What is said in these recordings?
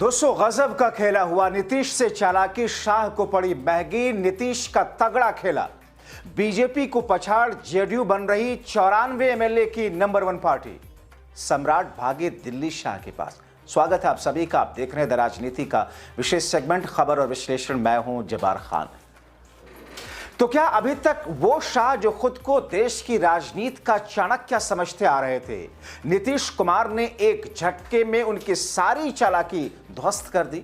दोस्तों गजब का खेला हुआ। नीतीश से चालाकी, शाह को पड़ी महंगी। नीतीश का तगड़ा खेला। बीजेपी को पछाड़ जेडीयू बन रही 94 एमएलए की नंबर 1 पार्टी। सम्राट भागे दिल्ली शाह के पास। स्वागत है आप सभी का। आप देख रहे हैं द राजनीति का विशेष सेगमेंट खबर और विश्लेषण। मैं हूं जब्बार खान। तो क्या अभी तक वो शाह जो खुद को देश की राजनीति का चाणक्य समझते आ रहे थे, नीतीश कुमार ने एक झटके में उनकी सारी चालाकी ध्वस्त कर दी?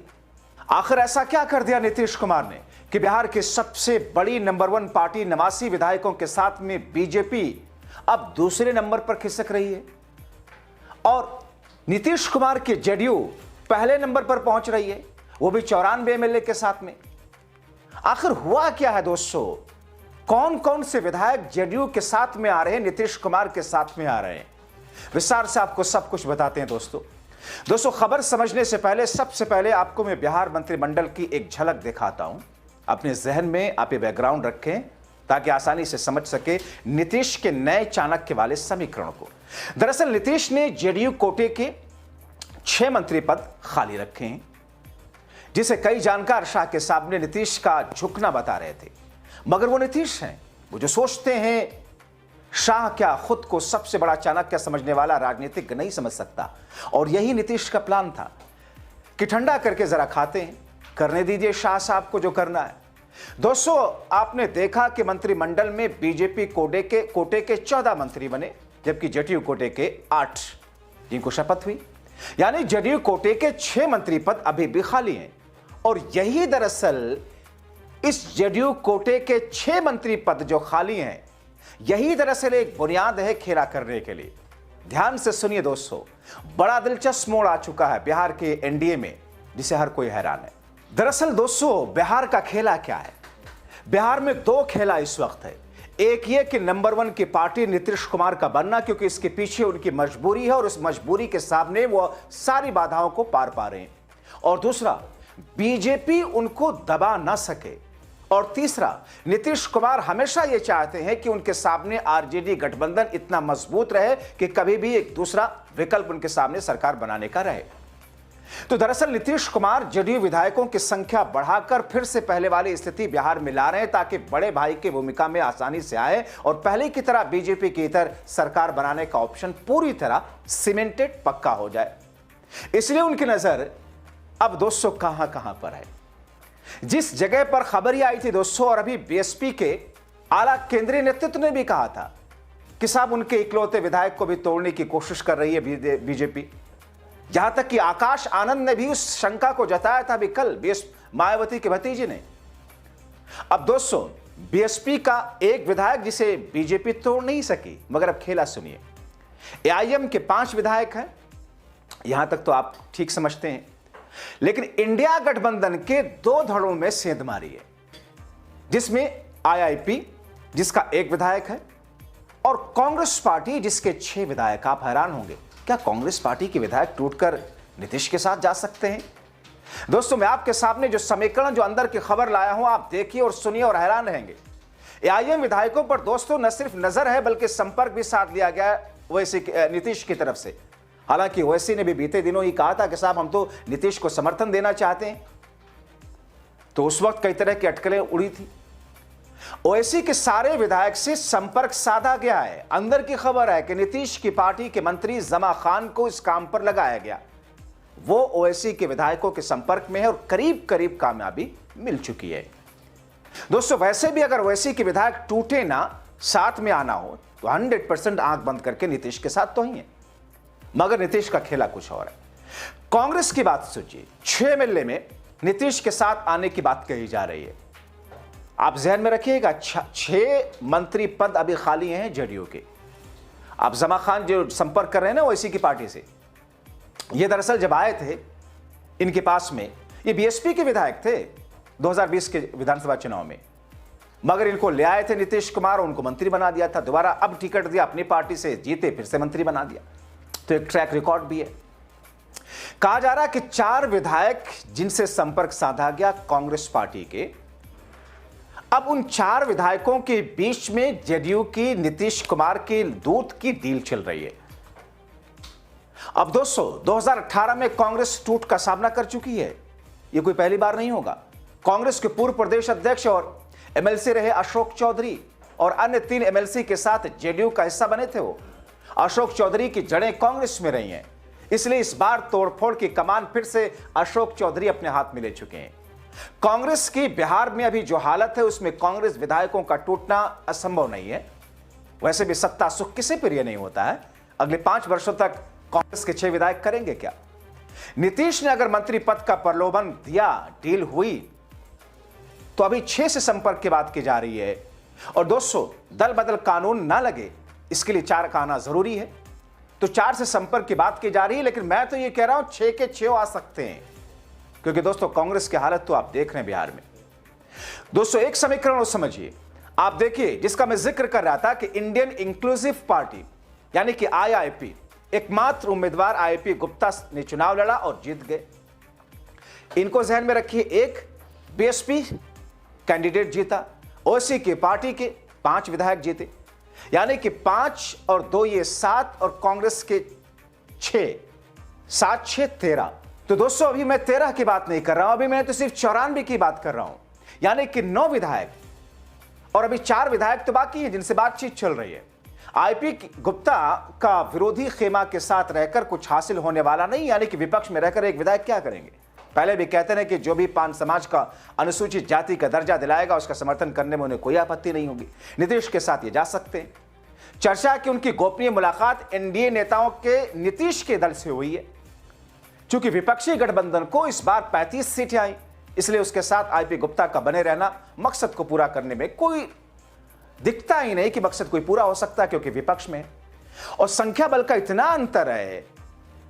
आखिर ऐसा क्या कर दिया नीतीश कुमार ने कि बिहार की सबसे बड़ी नंबर 1 पार्टी 89 विधायकों के साथ में बीजेपी अब दूसरे नंबर पर खिसक रही है और नीतीश कुमार की जेडीयू पहले नंबर पर पहुंच रही है, वो भी 94 एमएलए के साथ में। आखिर हुआ क्या है दोस्तों? कौन कौन से विधायक जेडीयू के साथ में आ रहे हैं, नीतीश कुमार के साथ में आ रहे हैं? विस्तार से आपको सब कुछ बताते हैं दोस्तों खबर समझने से पहले सबसे पहले आपको मैं बिहार मंत्रिमंडल की एक झलक दिखाता हूं। अपने जहन में आप ये बैकग्राउंड रखें ताकि आसानी से समझ सके नीतीश के नए चाणक्य वाले समीकरण को। दरअसल नीतीश ने जेडीयू कोटे के 6 मंत्री पद खाली रखे हैं, जिसे कई जानकार शाह के सामने नीतीश का झुकना बता रहे थे। मगर वो नीतीश हैं, वो जो सोचते हैं शाह क्या खुद को सबसे बड़ा चाणक्य समझने वाला राजनीतिक नहीं समझ सकता। और यही नीतीश का प्लान था कि ठंडा करके जरा खाते हैं, करने दीजिए शाह साहब को जो करना है। दोस्तों आपने देखा कि मंत्रिमंडल में बीजेपी कोटे के 14 मंत्री बने, जबकि जेडीयू कोटे के 8 जिनको शपथ हुई। यानी जेडीयू कोटे के 6 मंत्री पद अभी भी खाली हैं। और यही दरअसल इस जेडीयू कोटे के 6 मंत्री पद जो खाली हैं, यही दरअसल एक बुनियाद है खेला करने के लिए। ध्यान से सुनिए दोस्तों, बड़ा दिलचस्प मोड़ आ चुका है बिहार के एनडीए में, जिसे हर कोई हैरान है। दरअसल दोस्तों बिहार का खेला क्या है? बिहार में 2 खेला इस वक्त है। एक ये कि नंबर 1 की पार्टी नीतीश कुमार का बनना, क्योंकि इसके पीछे उनकी मजबूरी है और उस मजबूरी के सामने वो सारी बाधाओं को पार पा रहे हैं। और दूसरा, बीजेपी उनको दबा ना सके। और तीसरा, नीतीश कुमार हमेशा ये चाहते हैं कि उनके सामने आरजेडी गठबंधन इतना मजबूत रहे कि कभी भी एक दूसरा विकल्प उनके सामने सरकार बनाने का रहे। तो दरअसल नीतीश कुमार जेडीयू विधायकों की संख्या बढ़ाकर फिर से पहले वाली स्थिति बिहार में ला रहे हैं, ताकि बड़े भाई की भूमिका में आसानी से आए और पहले की तरह बीजेपी की तरह सरकार बनाने का ऑप्शन पूरी तरह सीमेंटेड पक्का हो जाए। इसलिए उनकी नजर अब दोस्तों कहां पर है? जिस जगह पर खबर ही आई थी दोस्तों, और अभी बीएसपी के आला केंद्रीय नेतृत्व ने भी कहा था कि साहब उनके इकलौते विधायक को भी तोड़ने की कोशिश कर रही है बीजेपी। यहां तक कि आकाश आनंद ने भी उस शंका को जताया था अभी कल मायावती के भतीजे ने। अब दोस्तों बीएसपी का एक विधायक जिसे बीजेपी तोड़ नहीं सकी, मगर अब खेला सुनिए। एआईएम के 5 विधायक हैं, यहां तक तो आप ठीक समझते हैं। लेकिन इंडिया गठबंधन के 2 धड़ों में सेंध मारी है, जिसमें आईआईपी जिसका 1 विधायक है और कांग्रेस पार्टी जिसके 6 विधायक। आप हैरान होंगे, क्या कांग्रेस पार्टी के विधायक टूटकर नीतीश के साथ जा सकते हैं? दोस्तों मैं आपके सामने जो समीकरण, जो अंदर की खबर लाया हूं, आप देखिए और सुनिए और हैरान रहेंगे। एआईएम विधायकों पर दोस्तों न सिर्फ नजर है बल्कि संपर्क भी साध लिया गया वैसे नीतीश की तरफ से। हालांकि ओवैसी ने भी बीते दिनों ही कहा था कि साहब हम तो नीतीश को समर्थन देना चाहते हैं, तो उस वक्त कई तरह की अटकलें उड़ी थी। ओवैसी के सारे विधायक से संपर्क साधा गया है। अंदर की खबर है कि नीतीश की पार्टी के मंत्री जमा खान को इस काम पर लगाया गया। वो ओवैसी के विधायकों के संपर्क में है और करीब करीब कामयाबी मिल चुकी है। दोस्तों वैसे भी अगर ओवैसी के विधायक टूटे ना, साथ में आना हो, तो 100% आंख बंद करके नीतीश के साथ तो ही है। मगर नीतीश का खेला कुछ और है। कांग्रेस की बात सोचिए, 6 एमएलए में नीतीश के साथ आने की बात कही जा रही है। आप ध्यान में रखिएगा, 6 मंत्री पद अभी खाली हैं जेडीयू के। आप जमा खान जो संपर्क कर रहे हैं ना ओवैसी की पार्टी से, ये दरअसल जब आए थे इनके पास में, ये बीएसपी के विधायक थे 2020 के विधानसभा चुनाव में। मगर इनको ले आए थे नीतीश कुमार, उनको मंत्री बना दिया था। दोबारा अब टिकट दिया अपनी पार्टी से, जीते फिर से मंत्री बना दिया। तो एक ट्रैक रिकॉर्ड भी है। कहा जा रहा है कि 4 विधायक जिनसे संपर्क साधा गया कांग्रेस पार्टी के, अब उन 4 विधायकों के बीच में जेडीयू की नीतीश कुमार के दूत की डील चल रही है। अब दोस्तों 2018 में कांग्रेस टूट का सामना कर चुकी है, यह कोई पहली बार नहीं होगा। कांग्रेस के पूर्व प्रदेश अध्यक्ष और एमएलसी रहे अशोक चौधरी और अन्य 3 एमएलसी के साथ जेडीयू का हिस्सा बने थे। वो अशोक चौधरी की जड़ें कांग्रेस में रही हैं, इसलिए इस बार तोड़फोड़ की कमान फिर से अशोक चौधरी अपने हाथ में ले चुके हैं। कांग्रेस की बिहार में अभी जो हालत है उसमें कांग्रेस विधायकों का टूटना असंभव नहीं है। वैसे भी सत्ता सुख किसी प्रिय नहीं होता है। अगले 5 वर्षों तक कांग्रेस के 6 विधायक करेंगे क्या? नीतीश ने अगर मंत्री पद का प्रलोभन दिया, डील हुई, तो अभी 6 से संपर्क की बात की जा रही है। और दोस्तों दल बदल कानून ना लगे इसके लिए 4 का आना जरूरी है। तो 4 से संपर्क की बात की जा रही है, लेकिन मैं तो ये कह रहा हूं 6 के 6 आ सकते हैं, क्योंकि दोस्तों कांग्रेस की हालत तो आप देख रहे हैं बिहार में। दोस्तों एक समीकरण और समझिए, आप देखिए जिसका मैं जिक्र कर रहा था कि इंडियन इंक्लूसिव पार्टी यानी कि आईआईपी, एकमात्र उम्मीदवार आईपी गुप्ता ने चुनाव लड़ा और जीत गए। इनको जहन में रखिए, एक बीएसपी कैंडिडेट जीता, ओसी की पार्टी के 5 विधायक जीते, यानी कि 5 और 2 ये 7 और कांग्रेस के 6, 7 6 13। तो दोस्तों अभी मैं 13 की बात नहीं कर रहा हूं, अभी मैं तो सिर्फ 94 की बात कर रहा हूं, यानी कि 9 विधायक और अभी 4 विधायक तो बाकी हैं जिनसे बातचीत चल रही है। आईपी गुप्ता का विरोधी खेमा के साथ रहकर कुछ हासिल होने वाला नहीं, यानी कि विपक्ष में रहकर एक विधायक क्या करेंगे। पहले भी कहते हैं कि जो भी पान समाज का अनुसूचित जाति का दर्जा दिलाएगा उसका समर्थन करने में उन्हें कोई आपत्ति नहीं होगी। नीतीश के साथ ये जा सकते हैं। चर्चा की उनकी गोपनीय मुलाकात एनडीए नेताओं के नीतीश के दल से हुई है। चूंकि विपक्षी गठबंधन को इस बार 35 सीटें आई, इसलिए उसके साथ आईपी गुप्ता का बने रहना मकसद को पूरा करने में कोई दिखता ही नहीं कि मकसद कोई पूरा हो सकता है, क्योंकि विपक्ष में और संख्या बल का इतना अंतर है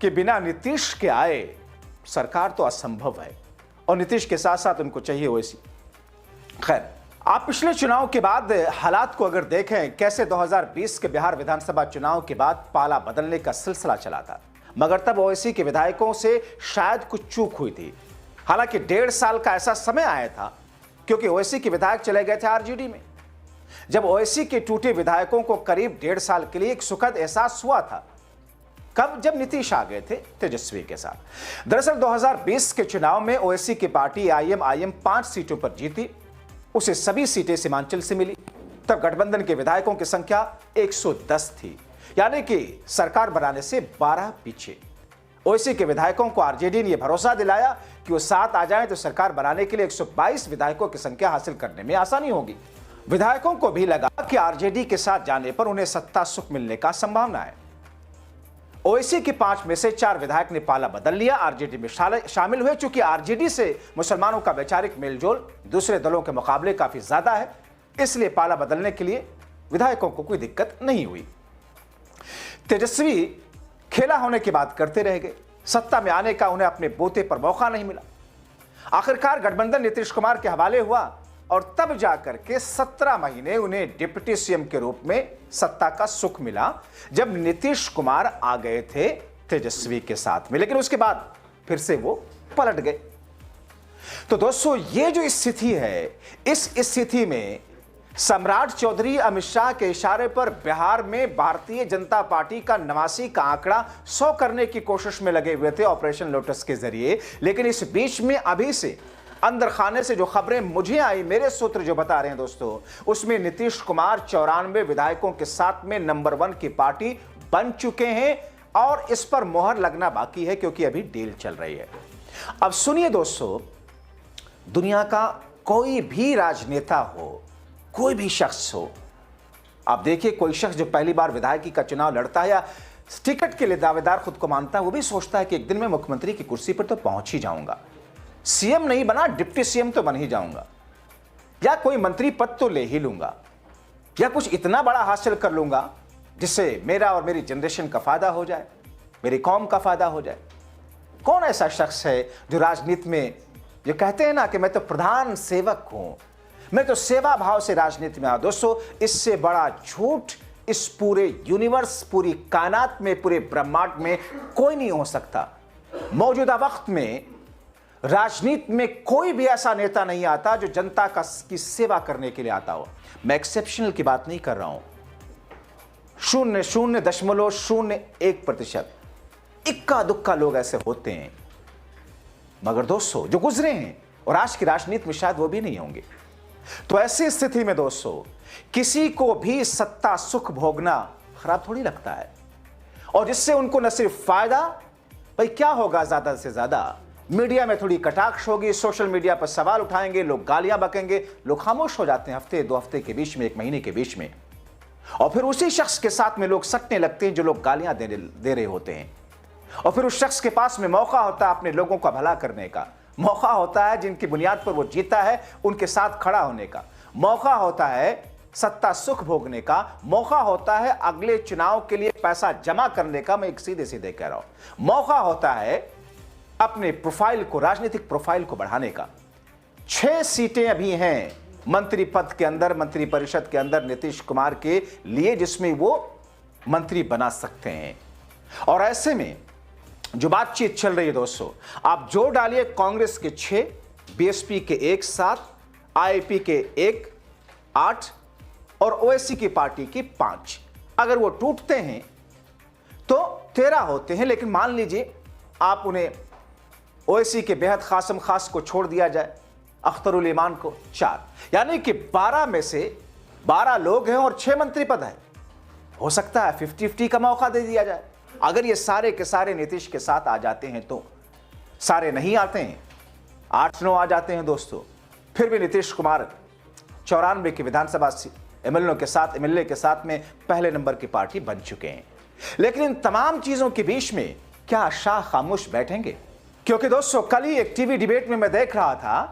कि बिना नीतीश के आए सरकार तो असंभव है, और नीतीश के साथ साथ उनको चाहिए वैसी। खैर, आप पिछले चुनाव के बाद हालात को अगर देखें, कैसे 2020 के बिहार विधानसभा चुनाव के बाद पाला बदलने का सिलसिला चला था, मगर तब ओवैसी के विधायकों से शायद कुछ चूक हुई थी। हालांकि 1.5 साल का ऐसा समय आया था, क्योंकि ओवैसी के विधायक चले गए थे आरजेडी में। जब ओवैसी के टूटे विधायकों को करीब 1.5 साल के लिए एक सुखद एहसास हुआ था, कब? जब नीतीश आ गए थे तेजस्वी के साथ। दरअसल 2020 के चुनाव में ओवैसी की पार्टी आईएम 5 सीटों पर जीती, उसे सभी सीटें सीमांचल से मिली। तब गठबंधन के विधायकों की संख्या 110 थी, यानी कि सरकार बनाने से 12 पीछे। ओवैसी के विधायकों को आरजेडी ने यह भरोसा दिलाया कि वो 7 आ जाएं तो सरकार बनाने के लिए 122 विधायकों की संख्या हासिल करने में आसानी होगी। विधायकों को भी लगा कि आरजेडी के साथ जाने पर उन्हें सत्ता सुख मिलने का संभावना है। ओवैसी के 5 में से 4 विधायक ने पाला बदल लिया, आरजेडी में शामिल हुए। चूंकि आरजेडी से मुसलमानों का वैचारिक मेलजोल दूसरे दलों के मुकाबले काफी ज्यादा है, इसलिए पाला बदलने के लिए विधायकों को कोई दिक्कत नहीं हुई। तेजस्वी खेला होने की बात करते रह गए, सत्ता में आने का उन्हें अपने बोते पर मौका नहीं मिला। आखिरकार गठबंधन नीतीश कुमार के हवाले हुआ और तब जाकर के 17 महीने उन्हें डिप्टी सीएम के रूप में सत्ता का सुख मिला, जब नीतीश कुमार आ गए थे तेजस्वी के साथ में। लेकिन उसके बाद फिर से वो पलट गए। तो दोस्तों ये जो स्थिति है, इस स्थिति में सम्राट चौधरी अमित शाह के इशारे पर बिहार में भारतीय जनता पार्टी का 89 का आंकड़ा 100 करने की कोशिश में लगे हुए थे ऑपरेशन लोटस के जरिए। लेकिन इस बीच में अभी से अंदर खाने से जो खबरें मुझे आई, मेरे सूत्र जो बता रहे हैं दोस्तों, उसमें नीतीश कुमार 94 विधायकों के साथ में नंबर 1 की पार्टी बन चुके हैं और इस पर मोहर लगना बाकी है, क्योंकि अभी डील चल रही है। अब सुनिए दोस्तों, दुनिया का कोई भी राजनेता हो, कोई भी शख्स हो, आप देखिए कोई शख्स जो पहली बार विधायकी का चुनाव लड़ता है या टिकट के लिए दावेदार खुद को मानता है, वो भी सोचता है कि एक दिन मैं मुख्यमंत्री की कुर्सी पर तो पहुंच ही जाऊंगा, सीएम नहीं बना डिप्टी सीएम तो बन ही जाऊंगा, या कोई मंत्री पद तो ले ही लूंगा, या कुछ इतना बड़ा हासिल कर लूंगा जिससे मेरा और मेरी जनरेशन का फायदा हो जाए, मेरी कौम का फायदा हो जाए। कौन ऐसा शख्स है जो राजनीति में जो कहते हैं ना कि मैं तो प्रधान सेवक हूं, मैं तो सेवा भाव से राजनीति में आया? दोस्तों इससे बड़ा झूठ इस पूरे यूनिवर्स, पूरी कायनात में, पूरे ब्रह्मांड में कोई नहीं हो सकता। मौजूदा वक्त में राजनीति में कोई भी ऐसा नेता नहीं आता जो जनता की सेवा करने के लिए आता हो। मैं एक्सेप्शनल की बात नहीं कर रहा हूं, 0.001%। इक्का दुक्का लोग ऐसे होते हैं, मगर दोस्तों जो गुजरे हैं और आज की राजनीति में शायद वो भी नहीं होंगे। तो ऐसी स्थिति में दोस्तों किसी को भी सत्ता सुख भोगना खराब थोड़ी लगता है, और जिससे उनको न सिर्फ फायदा, भाई क्या होगा, ज्यादा से ज्यादा मीडिया में थोड़ी कटाक्ष होगी, सोशल मीडिया पर सवाल उठाएंगे, लोग गालियां बकेंगे, लोग खामोश हो जाते हैं हफ्ते 2 हफ्ते के बीच में, 1 महीने के बीच में, और फिर उसी शख्स के साथ में लोग सटने लगते हैं जो लोग गालियां दे रहे होते हैं। और फिर उस शख्स के पास में मौका होता है अपने लोगों का भला करने का, मौका होता है जिनकी बुनियाद पर वो जीता है उनके साथ खड़ा होने का, मौका होता है सत्ता सुख भोगने का, मौका होता है अगले चुनाव के लिए पैसा जमा करने का। मैं एक सीधे सीधे कह रहा हूं, मौका होता है अपने प्रोफाइल को, राजनीतिक प्रोफाइल को बढ़ाने का। 6 सीटें अभी हैं मंत्री पद के अंदर, मंत्री परिषद के अंदर नीतीश कुमार के लिए, जिसमें वो मंत्री बना सकते हैं। और ऐसे में जो बातचीत चल रही है दोस्तों, आप जोड़ डालिए कांग्रेस के 6, बीएसपी के 1 7, आईपी के 1 8 और ओवैसी की पार्टी की 5। अगर वो टूटते हैं तो 13 होते हैं, लेकिन मान लीजिए आप उन्हें ओवैसी के बेहद खासम खास को छोड़ दिया जाए, अख्तरुल ईमान को 4, यानी कि 12 में से 12 लोग हैं और 6 मंत्री पद है। हो सकता है 50-50 का मौका दे दिया जाए। अगर ये सारे के सारे नीतीश के साथ आ जाते हैं तो, सारे नहीं आते हैं, 8-9 आ जाते हैं दोस्तों, फिर भी नीतीश कुमार 94 की विधानसभा एमएलए के साथ में पहले नंबर की पार्टी बन चुके हैं। लेकिन इन तमाम चीजों के बीच में क्या शाह खामोश बैठेंगे? क्योंकि दोस्तों कल ही एक टीवी डिबेट में मैं देख रहा था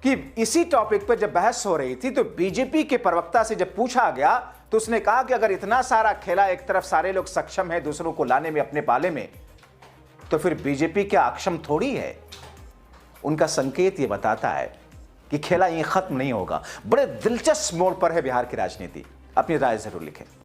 कि इसी टॉपिक पर जब बहस हो रही थी तो बीजेपी के प्रवक्ता से जब पूछा गया तो उसने कहा कि अगर इतना सारा खेला, एक तरफ सारे लोग सक्षम हैं दूसरों को लाने में अपने पाले में, तो फिर बीजेपी क्या अक्षम थोड़ी है? उनका संकेत यह बताता है कि खेला यहीं खत्म नहीं होगा। बड़े दिलचस्प मोड़ पर है बिहार की राजनीति। अपनी राय जरूर लिखें।